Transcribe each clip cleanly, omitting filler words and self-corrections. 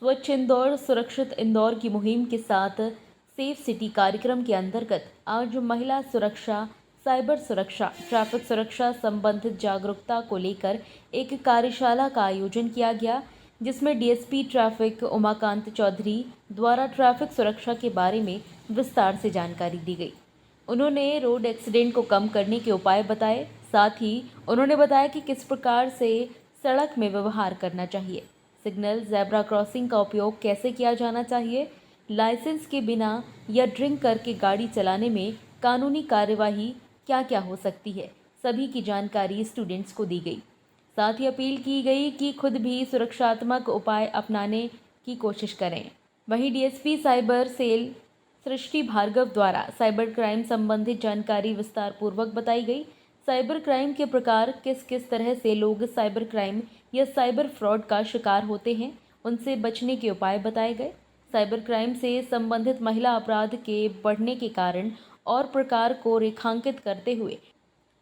स्वच्छ इंदौर सुरक्षित इंदौर की मुहिम के साथ सेफ सिटी कार्यक्रम के अंतर्गत आज महिला सुरक्षा, साइबर सुरक्षा, ट्रैफिक सुरक्षा संबंधित जागरूकता को लेकर एक कार्यशाला का आयोजन किया गया, जिसमें डीएसपी ट्रैफिक उमाकांत चौधरी द्वारा ट्रैफिक सुरक्षा के बारे में विस्तार से जानकारी दी गई। उन्होंने रोड एक्सीडेंट को कम करने के उपाय बताए। साथ ही उन्होंने बताया कि किस प्रकार से सड़क में व्यवहार करना चाहिए, सिग्नल, ज़ेब्रा क्रॉसिंग का उपयोग कैसे किया जाना चाहिए, लाइसेंस के बिना या ड्रिंक करके गाड़ी चलाने में कानूनी कार्यवाही क्या क्या हो सकती है, सभी की जानकारी स्टूडेंट्स को दी गई। साथ ही अपील की गई कि खुद भी सुरक्षात्मक उपाय अपनाने की कोशिश करें। वहीं डीएसपी साइबर सेल सृष्टि भार्गव द्वारा साइबर क्राइम संबंधित जानकारी विस्तार पूर्वक बताई गई। साइबर क्राइम के प्रकार, किस किस तरह से लोग साइबर क्राइम या साइबर फ्रॉड का शिकार होते हैं, उनसे बचने के उपाय बताए गए। साइबर क्राइम से संबंधित महिला अपराध के बढ़ने के कारण और प्रकार को रेखांकित करते हुए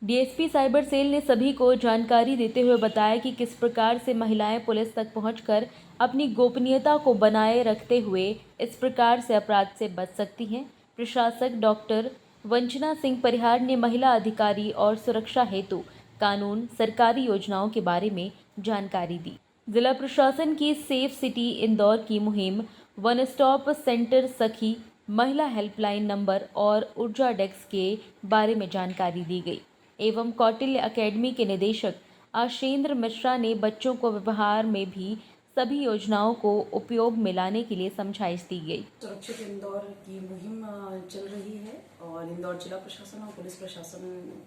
डीएसपी साइबर सेल ने सभी को जानकारी देते हुए बताया कि किस प्रकार से महिलाएं पुलिस तक पहुंचकर अपनी गोपनीयता को बनाए रखते हुए इस प्रकार से अपराध से बच सकती हैं। प्रशासक डॉक्टर वंचना सिंह परिहार ने महिला अधिकारी और सुरक्षा हेतु कानून, सरकारी योजनाओं के बारे में जानकारी दी। जिला प्रशासन की सेफ सिटी इंदौर की मुहिम, वन स्टॉप सेंटर सखी, महिला हेल्पलाइन नंबर और ऊर्जा डेस्क के बारे में जानकारी दी गई। एवं कौटिल्य अकेडमी के निदेशक आशेंद्र मिश्रा ने बच्चों को व्यवहार में भी सभी योजनाओं को उपयोग में लाने के लिए समझाइश दी गई। सुरक्षित इंदौर की मुहिम चल रही है और इंदौर जिला प्रशासन और पुलिस प्रशासन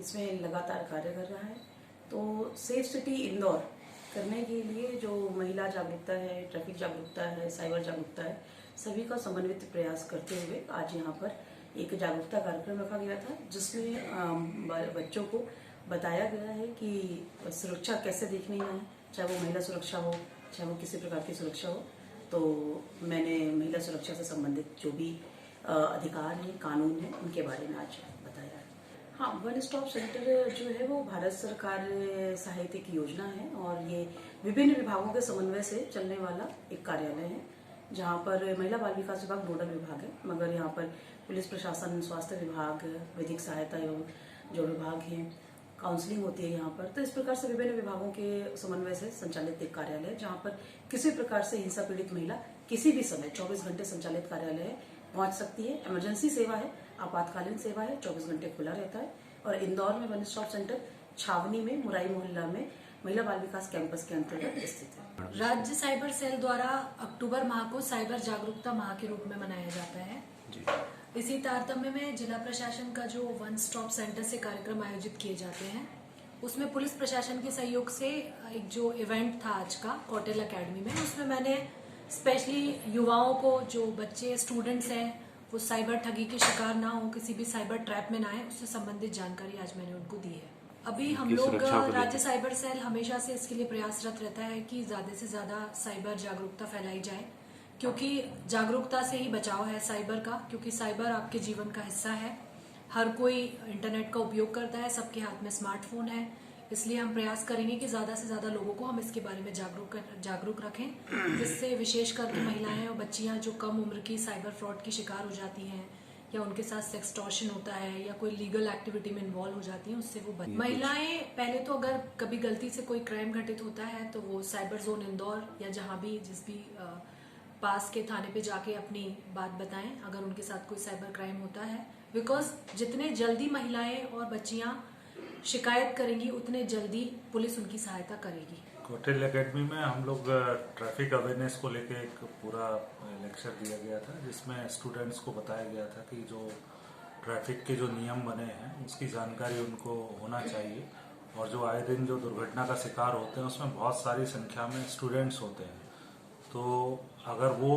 इसमें लगातार कार्य कर रहा है। तो सेफ सिटी इंदौर करने के लिए जो महिला जागरूकता है, ट्रैफिक जागरूकता है, साइबर जागरूकता है, सभी का समन्वित प्रयास करते हुए आज यहाँ पर एक जागरूकता कार्यक्रम रखा गया था, जिसमें बच्चों को बताया गया है कि सुरक्षा कैसे देखनी है, चाहे वो महिला सुरक्षा हो, चाहे वो किसी प्रकार की सुरक्षा हो। तो मैंने महिला सुरक्षा से संबंधित जो भी अधिकार हैं, कानून हैं, उनके बारे में आज बताया है। हाँ, वन स्टॉप सेंटर जो है वो भारत सरकार सहायता की योजना है और ये विभिन्न विभागों के समन्वय से चलने वाला एक कार्यालय है, जहाँ पर महिला बाल विकास विभाग नोडल विभाग है, मगर यहाँ पर पुलिस प्रशासन, स्वास्थ्य विभाग, विधिक सहायता एवं जो विभाग हैं, काउंसलिंग होती है यहाँ पर। तो इस प्रकार से विभिन्न विभागों के समन्वय से संचालित एक कार्यालय है, जहाँ पर किसी प्रकार से हिंसा पीड़ित महिला किसी भी समय 24 घंटे संचालित कार्यालय है, पहुंच सकती है। इमरजेंसी सेवा है, आपातकालीन सेवा है, 24 घंटे खुला रहता है। और इंदौर में वन स्टॉप सेंटर छावनी में मुराई मोहल्ला में महिला बाल विकास कैंपस के अंतर्गत स्थित है। राज्य साइबर सेल द्वारा अक्टूबर माह को साइबर जागरूकता माह के रूप में मनाया जाता है। इसी तारतम्य में जिला प्रशासन का जो वन स्टॉप सेंटर से कार्यक्रम आयोजित किए जाते हैं, उसमें पुलिस प्रशासन के सहयोग से एक जो इवेंट था आज का कौटिल्य अकेडमी में, उसमें मैंने स्पेशली युवाओं को, जो बच्चे स्टूडेंट्स हैं, वो साइबर ठगी के शिकार ना हो, किसी भी साइबर ट्रैप में ना आए, उससे संबंधित जानकारी आज मैंने उनको दी है। अभी हम लोग राज्य साइबर सेल हमेशा से इसके लिए प्रयासरत रहता है कि ज्यादा से ज्यादा साइबर जागरूकता फैलाई जाए, क्योंकि जागरूकता से ही बचाव है साइबर का, क्योंकि साइबर आपके जीवन का हिस्सा है। हर कोई इंटरनेट का उपयोग करता है, सबके हाथ में स्मार्टफोन है, इसलिए हम प्रयास करेंगे कि ज्यादा से ज्यादा लोगों को हम इसके बारे में जागरूक रखें, जिससे विशेष करके महिलाएं और बच्चियां जो कम उम्र की साइबर फ्रॉड की शिकार हो जाती हैं या उनके साथ सेक्सटॉर्शन होता है या कोई लीगल एक्टिविटी में इन्वॉल्व हो जाती हैं, उससे वो महिलाएं पहले तो अगर कभी गलती से कोई क्राइम घटित होता है तो वो साइबर जोन इंदौर या जहाँ भी जिस भी पास के थाने पे जाके अपनी बात बताएं अगर उनके साथ कोई साइबर क्राइम होता है, बिकॉज जितने जल्दी महिलाएं और बच्चियां शिकायत करेंगी उतने जल्दी पुलिस उनकी सहायता करेगी। कौटिल्य अकेडमी में हम लोग ट्रैफिक अवेयरनेस को लेके एक पूरा लेक्चर दिया गया था, जिसमें स्टूडेंट्स को बताया गया था कि जो ट्रैफिक के जो नियम बने हैं उसकी जानकारी उनको होना चाहिए, और जो आए दिन जो दुर्घटना का शिकार होते हैं उसमें बहुत सारी संख्या में स्टूडेंट्स होते हैं। तो अगर वो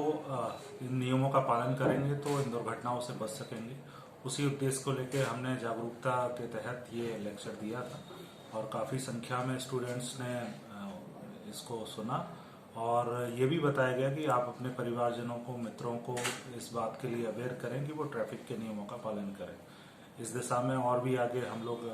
इन नियमों का पालन करेंगे तो इन दुर्घटनाओं से बच सकेंगे। उसी उद्देश्य को लेके हमने जागरूकता के तहत ये लेक्चर दिया था और काफ़ी संख्या में स्टूडेंट्स ने इसको सुना, और ये भी बताया गया कि आप अपने परिवारजनों को, मित्रों को इस बात के लिए अवेयर करें कि वो ट्रैफिक के नियमों का पालन करें। इस दिशा में और भी आगे हम लोग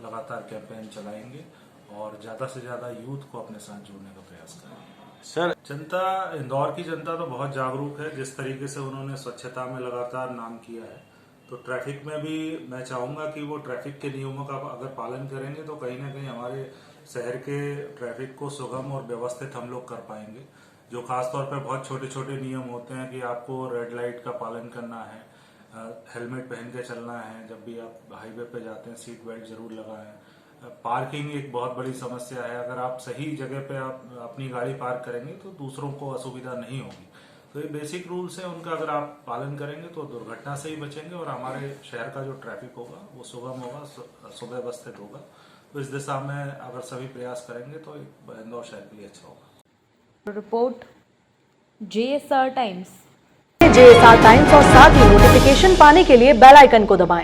लगातार कैंपेन चलाएंगे और ज़्यादा से ज़्यादा यूथ को अपने साथ जोड़ने का प्रयास करेंगे। सर जनता, इंदौर की जनता तो बहुत जागरूक है। जिस तरीके से उन्होंने स्वच्छता में लगातार नाम किया है, तो ट्रैफिक में भी मैं चाहूंगा कि वो ट्रैफिक के नियमों का अगर पालन करेंगे तो कहीं ना कहीं हमारे शहर के ट्रैफिक को सुगम और व्यवस्थित हम लोग कर पाएंगे। जो खासतौर पर बहुत छोटे छोटे नियम होते हैं कि आपको रेड लाइट का पालन करना है, हेलमेट पहन के चलना है, जब भी आप हाईवे पे जाते हैं सीट बेल्ट जरूर लगाएं। पार्किंग एक बहुत बड़ी समस्या है। अगर आप सही जगह पे आप अपनी गाड़ी पार्क करेंगे तो दूसरों को असुविधा नहीं होगी। तो ये बेसिक रूल्स है, उनका अगर आप पालन करेंगे तो दुर्घटना से ही बचेंगे और हमारे शहर का जो ट्रैफिक होगा वो सुगम होगा, सुव्यवस्थित होगा। तो इस दिशा में अगर सभी प्रयास करेंगे तो इंदौर शहर के लिए अच्छा होगा। Report JSR times. JSR times और साथ ही नोटिफिकेशन पाने के लिए बेल आइकन को दबाएं।